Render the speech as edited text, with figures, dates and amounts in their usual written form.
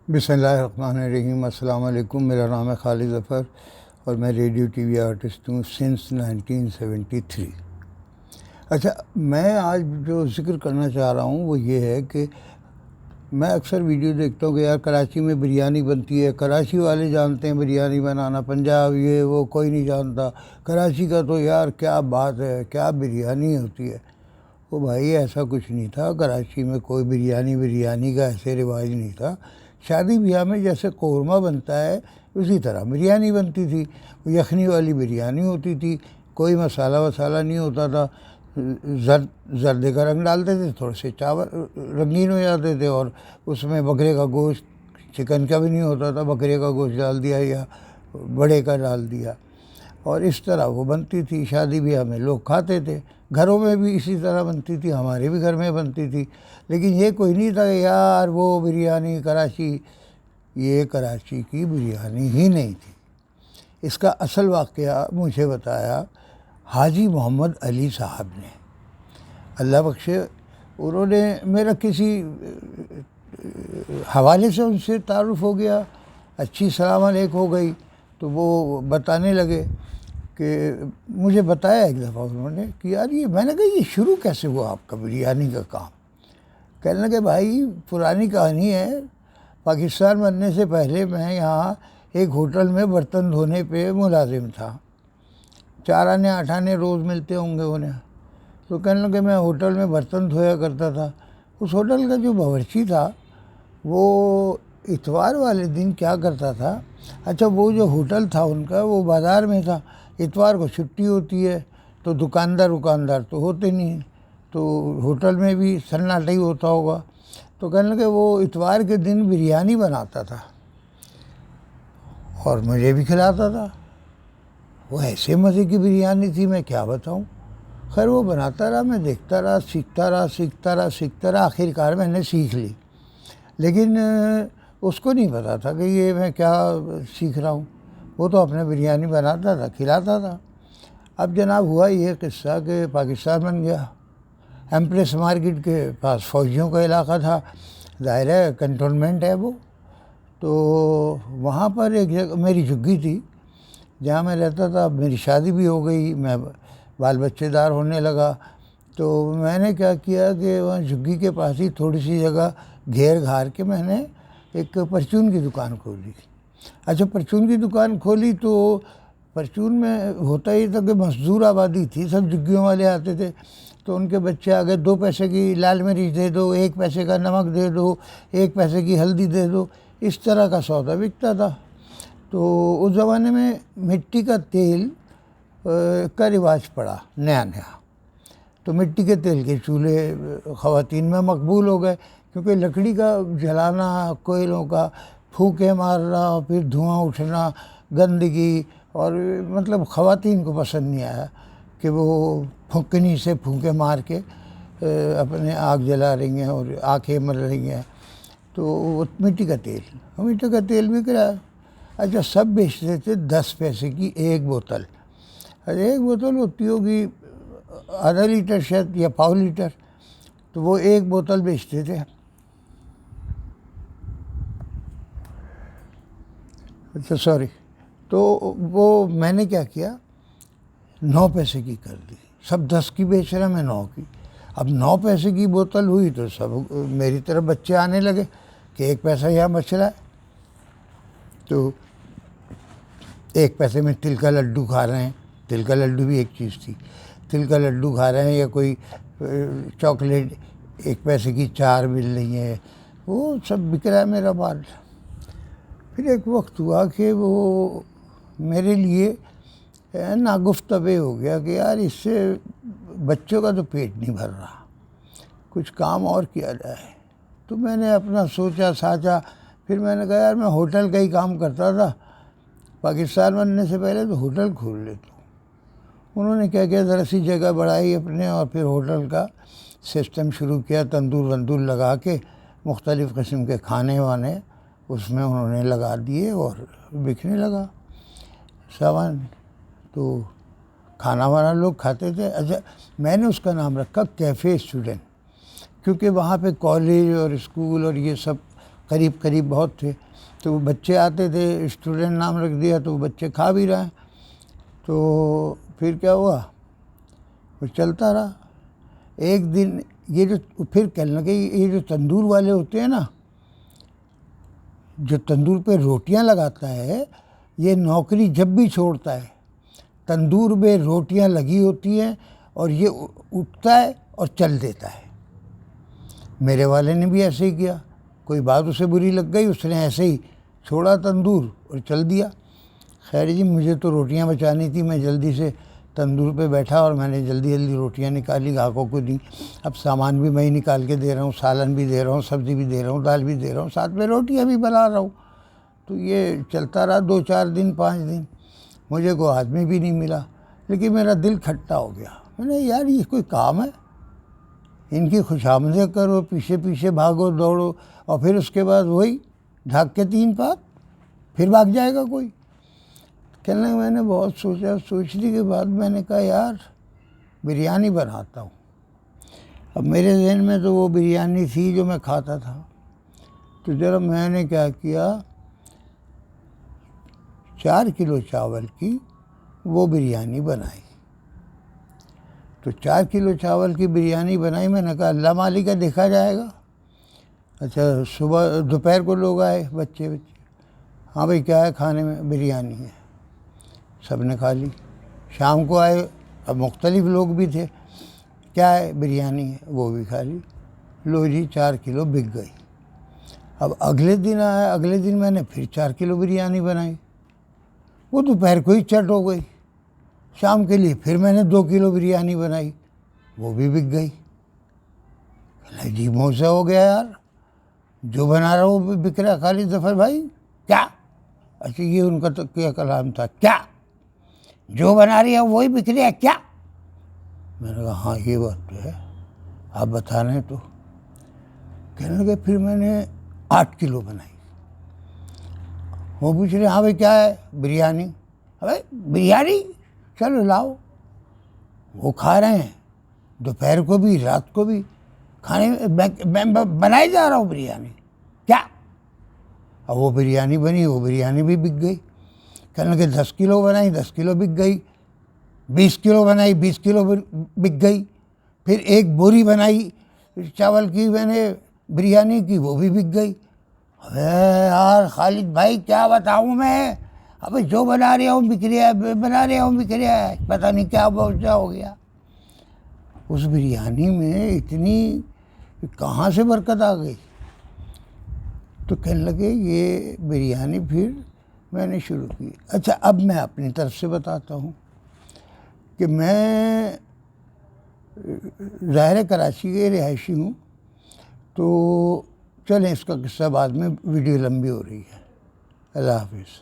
بسم اللہ الرحمن الرحیم۔ السلام علیکم، میرا نام ہے خالد ظفر اور میں ریڈیو ٹی وی آرٹسٹ ہوں سنس 1973۔ اچھا، میں آج جو ذکر کرنا چاہ رہا ہوں وہ یہ ہے کہ میں اکثر ویڈیو دیکھتا ہوں کہ یار کراچی میں بریانی بنتی ہے، کراچی والے جانتے ہیں بریانی بنانا، پنجاب یہ وہ کوئی نہیں جانتا، کراچی کا تو یار کیا بات ہے، کیا بریانی ہوتی ہے۔ وہ بھائی ایسا کچھ نہیں تھا، کراچی میں کوئی بریانی کا ایسے رواج نہیں تھا۔ شادی بیاہ میں جیسے قورمہ بنتا ہے اسی طرح بریانی بنتی تھی، یخنی والی بریانی ہوتی تھی، کوئی مسالہ وسالہ نہیں ہوتا تھا، زردے کا رنگ ڈالتے تھے، تھوڑے سے چاول رنگین ہو جاتے تھے، اور اس میں بکرے کا گوشت، چکن کا بھی نہیں ہوتا تھا، بکرے کا گوشت ڈال دیا یا بڑے کا ڈال دیا، اور اس طرح وہ بنتی تھی۔ شادی بیاہ میں لوگ کھاتے تھے، گھروں میں بھی اسی طرح بنتی تھی، ہمارے بھی گھر میں بنتی تھی، لیکن یہ کوئی نہیں تھا کہ یار وہ بریانی کراچی، یہ کراچی کی بریانی ہی نہیں تھی۔ اس کا اصل واقعہ مجھے بتایا حاجی محمد علی صاحب نے، اللہ بخشے۔ انہوں نے میرا کسی حوالے سے ان سے تعارف ہو گیا، اچھی سلام علیک ہو گئی، تو وہ بتانے لگے کہ مجھے بتایا ایک دفعہ انہوں نے کہ یار یہ، میں نے کہا یہ شروع کیسے ہوا آپ کا بریانی کا کام؟ کہنے لگے بھائی پرانی کہانی ہے، پاکستان بننے سے پہلے میں یہاں ایک ہوٹل میں برتن دھونے پہ ملازم تھا، 4 آنے 8 آنے روز ملتے ہوں گے انہیں۔ تو کہنے لگے میں ہوٹل میں برتن دھویا کرتا تھا، اس ہوٹل کا جو باورچی تھا وہ اتوار والے دن کیا کرتا تھا، اچھا وہ جو ہوٹل تھا ان کا وہ بازار میں تھا، اتوار کو چھٹی ہوتی ہے تو دکاندار تو ہوتے نہیں، تو ہوٹل میں بھی سناٹا ہی ہوتا ہوگا، تو کہنے لگے وہ اتوار کے دن بریانی بناتا تھا اور مجھے بھی کھلاتا تھا۔ وہ ایسے مزے کی بریانی تھی میں کیا بتاؤں۔ خیر وہ بناتا رہا، میں دیکھتا رہا، سیکھتا رہا، آخر کار میں نے سیکھ لی، لیکن اس کو نہیں پتا تھا کہ یہ میں کیا سیکھ رہا ہوں، وہ تو اپنے بریانی بناتا تھا، کھلاتا تھا۔ اب جناب ہوا یہ قصہ کہ پاکستان بن گیا، ایمپریس مارکیٹ کے پاس فوجیوں کا علاقہ تھا، ظاہر ہے کنٹونمنٹ ہے وہ، تو وہاں پر ایک جگہ میری جھگی تھی جہاں میں رہتا تھا۔ اب میری شادی بھی ہو گئی، میں بال بچے دار ہونے لگا، تو میں نے کیا کیا کہ وہاں جھگی کے پاس ہی تھوڑی سی جگہ گھیر گھار کے میں نے ایک پرچون کی دکان کھولی۔ اچھا پرچون کی دکان کھولی تو پرچون میں ہوتا ہی تھا کہ مزدور آبادی تھی، سب جھگیوں والے آتے تھے، تو ان کے بچے آگے 2 پیسے کی لال مرچ دے دو، 1 پیسے کا نمک دے دو، 1 پیسے کی ہلدی دے دو، اس طرح کا سودا بکتا تھا۔ تو اس زمانے میں مٹی کا تیل کا رواج پڑا نیا، تو مٹی کے تیل کے چولہے خواتین میں مقبول ہو گئے، کیونکہ لکڑی کا جلانا، کوئلوں کا پھونکے مارنا، پھر دھواں اٹھنا، گندگی، اور مطلب خواتین کو پسند نہیں آیا کہ وہ پھونکنی سے پھونکے مار کے اپنے آگ جلا رہی ہیں اور آنکھیں مر رہی ہیں، تو وہ مٹی کا تیل بک رہا ہے۔ اچھا سب بیچتے تھے 10 پیسے کی ایک بوتل، ایک بوتل ہوتی ہوگی ½ لیٹر شاید یا پاؤ لیٹر، تو وہ ایک بوتل بیچتے تھے۔ اچھا سوری، تو وہ میں نے کیا کیا، 9 پیسے کی کر دی، سب 10 کی بیچ رہے ہیں، میں 9 کی۔ اب 9 پیسے کی بوتل ہوئی تو سب میری طرف بچے آنے لگے کہ 1 پیسہ یہاں بچ رہا ہے، تو 1 پیسے میں تل کا لڈو کھا رہے ہیں، تل کا لڈو بھی ایک چیز تھی، تل کا لڈو کھا رہے ہیں، یا کوئی چاکلیٹ 1 پیسے کی 4 مل رہی ہیں، وہ سب بک رہا ہے میرا مال۔ پھر ایک وقت ہوا کہ وہ میرے لیے ناگفتگو ہو گیا کہ یار اس سے بچوں کا تو پیٹ نہیں بھر رہا، کچھ کام اور کیا جائے۔ تو میں نے اپنا سوچا ساچا، پھر میں نے کہا یار میں ہوٹل کا ہی کام کرتا تھا، پاکستان بننے سے پہلے تو ہوٹل کھول لیتا ہوں۔ انہوں نے کیا کیا، ذرا سی جگہ بڑھائی اپنے، اور پھر ہوٹل کا سسٹم شروع کیا، تندور وندور لگا کے مختلف قسم کے کھانے وانے اس میں انہوں نے لگا دیے اور بکنے لگا سامان، تو کھانا وانا لوگ کھاتے تھے۔ اچھا میں نے اس کا نام رکھا کیفے اسٹوڈنٹ، کیونکہ وہاں پہ کالج اور اسکول اور یہ سب قریب قریب بہت تھے، تو وہ بچے آتے تھے، اسٹوڈنٹ نام رکھ دیا تو وہ بچے کھا بھی رہے ہیں۔ تو پھر کیا ہوا، وہ چلتا رہا۔ ایک دن یہ جو پھر کہنے لگے یہ جو تندور والے ہوتے ہیں نا، جو تندور پہ روٹیاں لگاتا ہے، یہ نوکری جب بھی چھوڑتا ہے تندور میں روٹیاں لگی ہوتی ہیں اور یہ اٹھتا ہے اور چل دیتا ہے۔ میرے والے نے بھی ایسے ہی کیا، کوئی بات اسے بری لگ گئی، اس نے ایسے ہی چھوڑا تندور اور چل دیا۔ خیر جی، مجھے تو روٹیاں بچانی تھی، میں جلدی سے تندور پہ بیٹھا اور میں نے جلدی جلدی روٹیاں نکالی، گاہکوں کو دی۔ اب سامان بھی میں ہی نکال کے دے رہا ہوں، سالن بھی دے رہا ہوں، سبزی بھی دے رہا ہوں، دال بھی دے رہا ہوں، ساتھ میں روٹیاں بھی بنا رہا ہوں۔ تو یہ چلتا رہا 2-4 دن 5 دن، مجھے کوئی آدمی بھی نہیں ملا، لیکن میرا دل کھٹا ہو گیا۔ میں نے یار یہ کوئی کام ہے، ان کی خوشامدیں کرو، پیچھے پیچھے بھاگو دوڑو، اور پھر اس کے بعد وہی ڈھاک کے 3 پات پھر بھاگ جائے گا کوئی۔ کہنے لگا میں نے بہت سوچا، سوچنے کے بعد میں نے کہا یار بریانی بناتا ہوں۔ اب میرے ذہن میں تو وہ بریانی تھی جو میں کھاتا تھا، تو ذرا میں نے کیا کیا، 4 کلو چاول کی وہ بریانی بنائی۔ تو 4 کلو چاول کی بریانی بنائی، میں نے کہا اللہ مالک کا دیکھا جائے گا۔ اچھا صبح دوپہر کو لوگ آئے، بچے ہاں بھائی کیا ہے کھانے میں، بریانی ہے، سب نے کھا لی۔ شام کو آئے، اب مختلف لوگ بھی تھے، کیا ہے بریانی ہے، وہ بھی کھا لی۔ لو جی 4 کلو بک گئی۔ اب اگلے دن آیا، اگلے دن میں نے پھر 4 کلو بریانی بنائی، وہ دوپہر کو ہی چٹ ہو گئی۔ شام کے لیے پھر میں نے 2 کلو بریانی بنائی، وہ بھی بک گئی۔ عجیب موضوع ہو گیا یار، جو بنا رہا وہ بک رہا۔ خالد ظفر بھائی کیا؟ اچھا یہ ان کا تو کیا کلام تھا، کیا جو بنا رہی ہے وہی بک رہی ہے کیا؟ میں نے کہا ہاں یہ بات تو ہے، آپ بتا رہے ہیں تو۔ کہنے لگے پھر میں نے 8 کلو بنائی۔ وہ پوچھ رہے ہاں بھائی کیا ہے، بریانی۔ بھائی بریانی چلو لاؤ۔ وہ کھا رہے ہیں دوپہر کو بھی رات کو بھی، کھانے میں بنائے جا رہا ہوں بریانی کیا؟ اب وہ بریانی بنی، وہ بریانی بھی بک گئی۔ کہنے لگے 10 کلو بنائی، 10 کلو بک گئی۔ 20 کلو بنائی، 20 کلو بک گئی۔ پھر 1 بوری بنائی چاول کی میں نے بریانی کی، وہ بھی بک گئی۔ ارے یار خالد بھائی کیا بتاؤں میں، اب جو بنا رہا ہوں بک رہا ہے، بنا رہا ہوں بک رہا ہے، پتہ نہیں کیا موضوع ہو گیا۔ اس بریانی میں اتنی کہاں سے برکت آ گئی۔ تو کہنے لگے یہ بریانی پھر میں نے شروع کی۔ اچھا اب میں اپنی طرف سے بتاتا ہوں کہ میں ظاہر کراچی کے رہائشی ہوں، تو چلیں اس کا قصہ بعد میں، ویڈیو لمبی ہو رہی ہے۔ اللہ حافظ۔